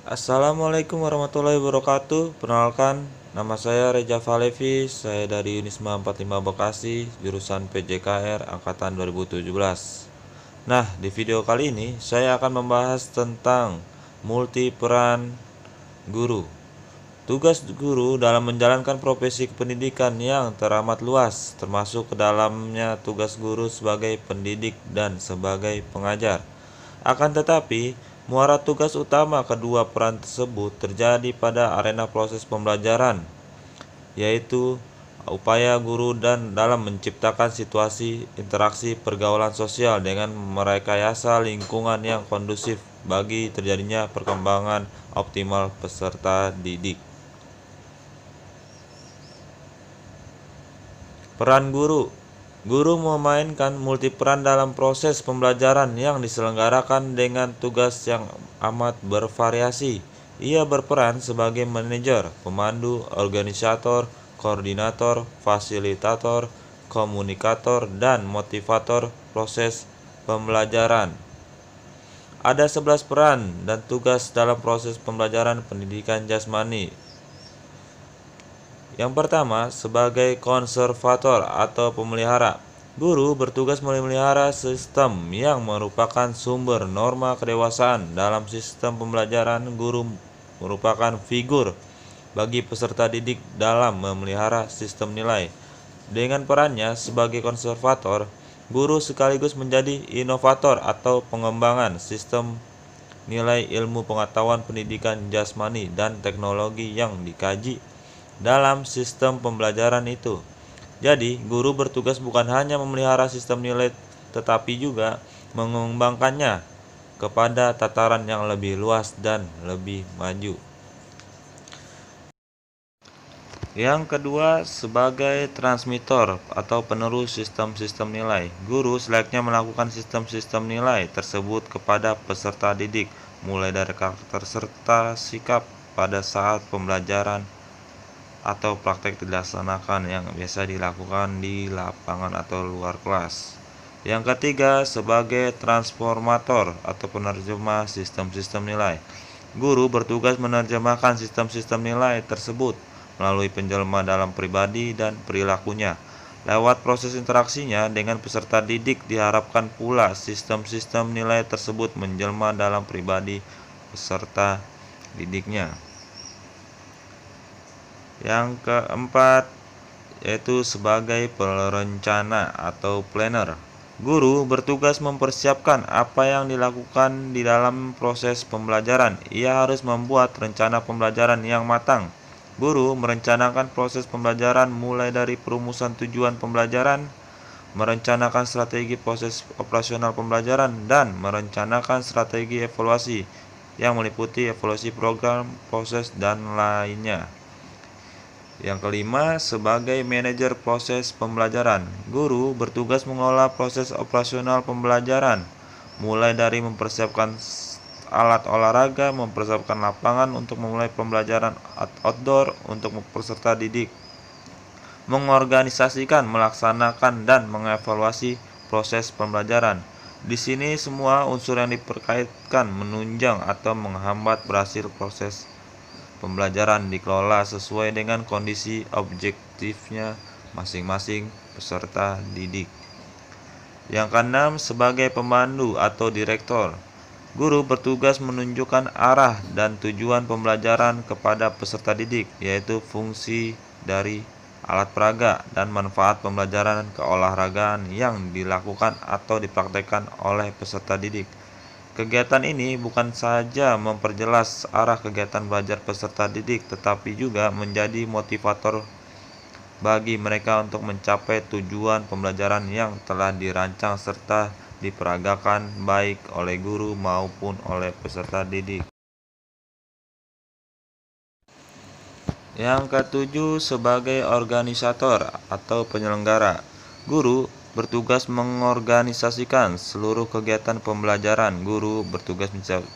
Assalamualaikum warahmatullahi wabarakatuh. Perkenalkan, nama saya Reja Valevi. Saya dari Unisma 45 Bekasi, jurusan PJKR angkatan 2017. Nah, di video kali ini saya akan membahas tentang multi peran guru. Tugas guru dalam menjalankan profesi pendidikan yang teramat luas, termasuk ke dalamnya tugas guru sebagai pendidik dan sebagai pengajar. Akan tetapi, muara tugas utama kedua peran tersebut terjadi pada arena proses pembelajaran, yaitu upaya guru dan dalam menciptakan situasi interaksi pergaulan sosial dengan merekayasa lingkungan yang kondusif bagi terjadinya perkembangan optimal peserta didik. Peran guru. Guru memainkan multiperan dalam proses pembelajaran yang diselenggarakan dengan tugas yang amat bervariasi. Ia berperan sebagai manajer, pemandu, organisator, koordinator, fasilitator, komunikator, dan motivator proses pembelajaran. Ada 11 peran dan tugas dalam proses pembelajaran pendidikan jasmani. Yang pertama, sebagai konservator atau pemelihara. Guru bertugas memelihara sistem yang merupakan sumber norma kedewasaan. Dalam sistem pembelajaran, guru merupakan figur bagi peserta didik dalam memelihara sistem nilai. Dengan perannya sebagai konservator, guru sekaligus menjadi inovator atau pengembangan sistem nilai ilmu pengetahuan pendidikan jasmani dan teknologi yang dikaji dalam sistem pembelajaran itu. Jadi, guru bertugas bukan hanya memelihara sistem nilai tetapi juga mengembangkannya kepada tataran yang lebih luas dan lebih maju. Yang kedua, sebagai transmitter atau penerus sistem-sistem nilai. Guru selayaknya melakukan sistem-sistem nilai tersebut kepada peserta didik, mulai dari karakter serta sikap pada saat pembelajaran atau praktek dilaksanakan yang biasa dilakukan di lapangan atau luar kelas. Yang ketiga, sebagai transformator atau penerjemah sistem-sistem nilai. Guru bertugas menerjemahkan sistem-sistem nilai tersebut melalui penjelma dalam pribadi dan perilakunya. Lewat proses interaksinya dengan peserta didik diharapkan pula sistem-sistem nilai tersebut menjelma dalam pribadi peserta didiknya. Yang keempat, yaitu sebagai perencana atau planner. Guru bertugas mempersiapkan apa yang dilakukan di dalam proses pembelajaran. Ia harus membuat rencana pembelajaran yang matang. Guru merencanakan proses pembelajaran mulai dari perumusan tujuan pembelajaran, merencanakan strategi proses operasional pembelajaran, dan merencanakan strategi evaluasi yang meliputi evaluasi program, proses, dan lainnya. Yang kelima, sebagai manajer proses pembelajaran. Guru bertugas mengelola proses operasional pembelajaran, mulai dari mempersiapkan alat olahraga, mempersiapkan lapangan untuk memulai pembelajaran outdoor untuk peserta didik, mengorganisasikan, melaksanakan, dan mengevaluasi proses pembelajaran. Di sini semua unsur yang diperkaitkan menunjang atau menghambat berhasil proses pembelajaran dikelola sesuai dengan kondisi objektifnya masing-masing peserta didik. Yang keenam, sebagai pemandu atau direktor. Guru bertugas menunjukkan arah dan tujuan pembelajaran kepada peserta didik, yaitu fungsi dari alat peraga dan manfaat pembelajaran keolahragaan yang dilakukan atau dipraktekkan oleh peserta didik. Kegiatan ini bukan saja memperjelas arah kegiatan belajar peserta didik, tetapi juga menjadi motivator bagi mereka untuk mencapai tujuan pembelajaran yang telah dirancang serta diperagakan baik oleh guru maupun oleh peserta didik. Yang ketujuh, sebagai organisator atau penyelenggara. Guru bertugas mengorganisasikan seluruh kegiatan pembelajaran. Guru bertugas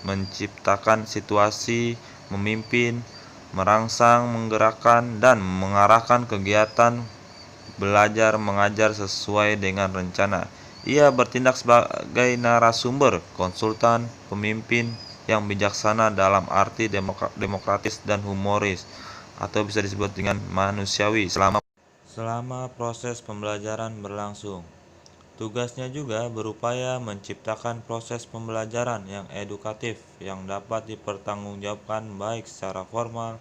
menciptakan situasi, memimpin, merangsang, menggerakkan, dan mengarahkan kegiatan belajar mengajar sesuai dengan rencana. Ia bertindak sebagai narasumber, konsultan, pemimpin yang bijaksana dalam arti demokratis dan humoris, atau bisa disebut dengan manusiawi selama proses pembelajaran berlangsung. Tugasnya juga berupaya menciptakan proses pembelajaran yang edukatif yang dapat dipertanggungjawabkan baik secara formal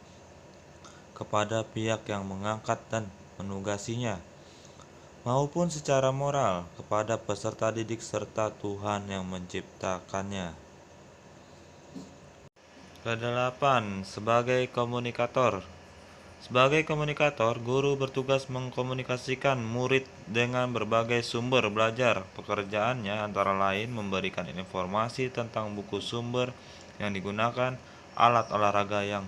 kepada pihak yang mengangkat dan menugasinya, maupun secara moral kepada peserta didik serta Tuhan yang menciptakannya. Kedelapan, sebagai komunikator. Sebagai komunikator, guru bertugas mengkomunikasikan murid dengan berbagai sumber belajar. Pekerjaannya antara lain memberikan informasi tentang buku sumber yang digunakan, alat olahraga yang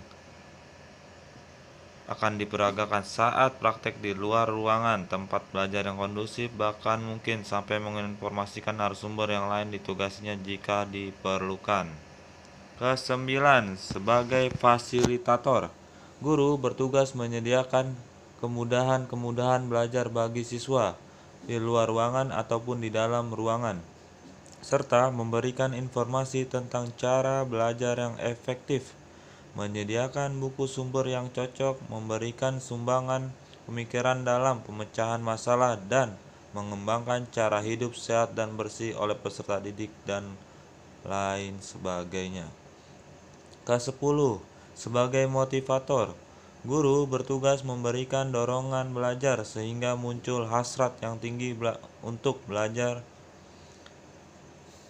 akan diperagakan saat praktek di luar ruangan, tempat belajar yang kondusif, bahkan mungkin sampai menginformasikan narasumber yang lain ditugasinya jika diperlukan. Kesembilan, sebagai fasilitator. Guru bertugas menyediakan kemudahan-kemudahan belajar bagi siswa di luar ruangan ataupun di dalam ruangan, serta memberikan informasi tentang cara belajar yang efektif, menyediakan buku sumber yang cocok, memberikan sumbangan pemikiran dalam pemecahan masalah, dan mengembangkan cara hidup sehat dan bersih oleh peserta didik dan lain sebagainya. Ke-10, sebagai motivator. Guru bertugas memberikan dorongan belajar sehingga muncul hasrat yang tinggi untuk belajar.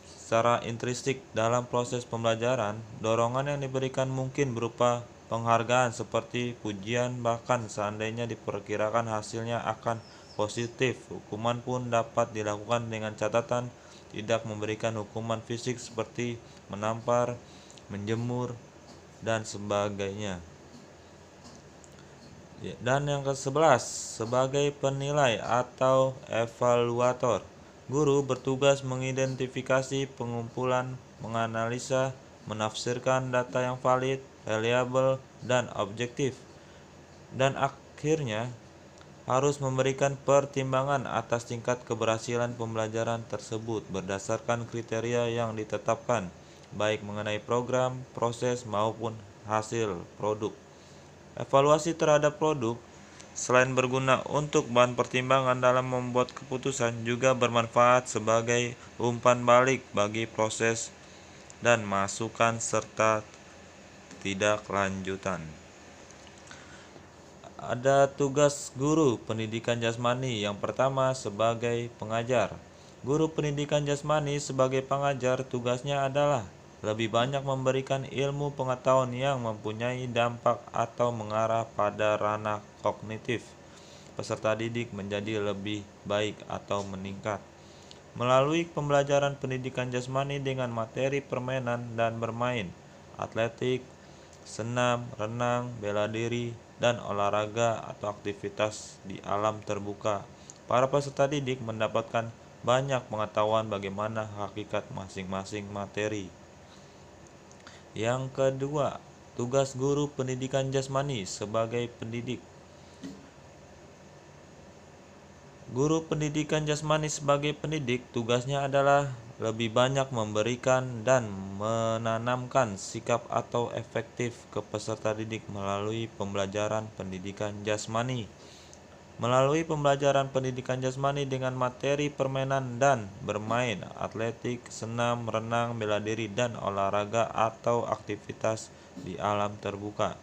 Secara intrinsik dalam proses pembelajaran, dorongan yang diberikan mungkin berupa penghargaan seperti pujian, bahkan seandainya diperkirakan hasilnya akan positif. Hukuman pun dapat dilakukan dengan catatan tidak memberikan hukuman fisik seperti menampar, menjemur, dan sebagainya. Dan yang ke-11, sebagai penilai atau evaluator. Guru bertugas mengidentifikasi, pengumpulan, menganalisa, menafsirkan data yang valid, reliabel, dan objektif, dan akhirnya harus memberikan pertimbangan atas tingkat keberhasilan pembelajaran tersebut berdasarkan kriteria yang ditetapkan, baik mengenai program, proses, maupun hasil produk. Evaluasi terhadap produk, selain berguna untuk bahan pertimbangan dalam membuat keputusan, juga bermanfaat sebagai umpan balik bagi proses dan masukan serta tidak lanjutan. Ada tugas guru pendidikan jasmani. Yang pertama, sebagai pengajar. Guru pendidikan jasmani sebagai pengajar tugasnya adalah lebih banyak memberikan ilmu pengetahuan yang mempunyai dampak atau mengarah pada ranah kognitif peserta didik menjadi lebih baik atau meningkat. Melalui pembelajaran pendidikan jasmani dengan materi permainan dan bermain, atletik, senam, renang, bela diri, dan olahraga atau aktivitas di alam terbuka, para peserta didik mendapatkan banyak pengetahuan bagaimana hakikat masing-masing materi. Yang kedua, tugas guru pendidikan jasmani sebagai pendidik. Guru pendidikan jasmani sebagai pendidik tugasnya adalah lebih banyak memberikan dan menanamkan sikap atau efektif ke peserta didik melalui pembelajaran pendidikan jasmani. Melalui pembelajaran pendidikan jasmani dengan materi permainan dan bermain, atletik, senam, renang, bela diri, dan olahraga atau aktivitas di alam terbuka,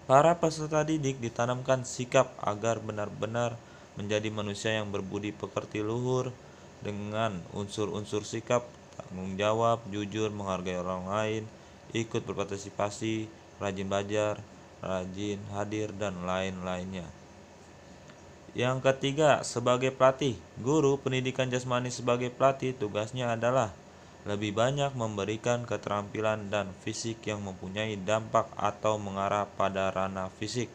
para peserta didik ditanamkan sikap agar benar-benar menjadi manusia yang berbudi pekerti luhur dengan unsur-unsur sikap tanggung jawab, jujur, menghargai orang lain, ikut berpartisipasi, rajin belajar, rajin hadir, dan lain-lainnya. Yang ketiga, sebagai pelatih. Guru pendidikan jasmani sebagai pelatih tugasnya adalah lebih banyak memberikan keterampilan dan fisik yang mempunyai dampak atau mengarah pada ranah fisik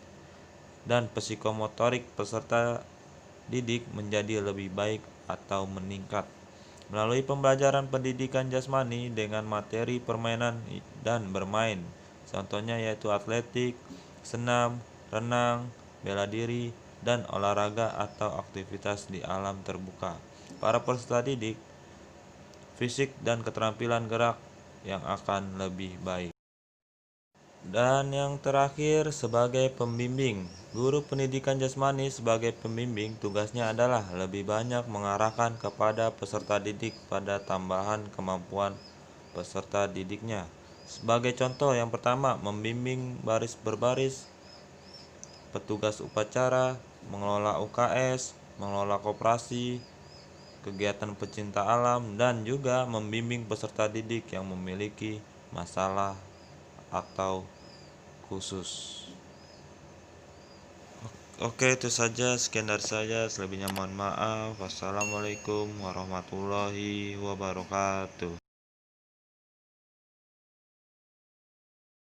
dan psikomotorik peserta didik menjadi lebih baik atau meningkat. Melalui pembelajaran pendidikan jasmani dengan materi permainan dan bermain, contohnya yaitu atletik, senam, renang, bela diri, dan olahraga atau aktivitas di alam terbuka, para peserta didik fisik dan keterampilan gerak yang akan lebih baik. Dan yang terakhir, sebagai pembimbing, guru pendidikan jasmani sebagai pembimbing tugasnya adalah lebih banyak mengarahkan kepada peserta didik pada tambahan kemampuan peserta didiknya. Sebagai contoh, yang pertama, membimbing baris berbaris, petugas upacara, mengelola UKS, mengelola koperasi, kegiatan pecinta alam, dan juga membimbing peserta didik yang memiliki masalah atau khusus. Oke, itu saja, sekian dari saya. Selebihnya mohon maaf. Wassalamualaikum warahmatullahi wabarakatuh.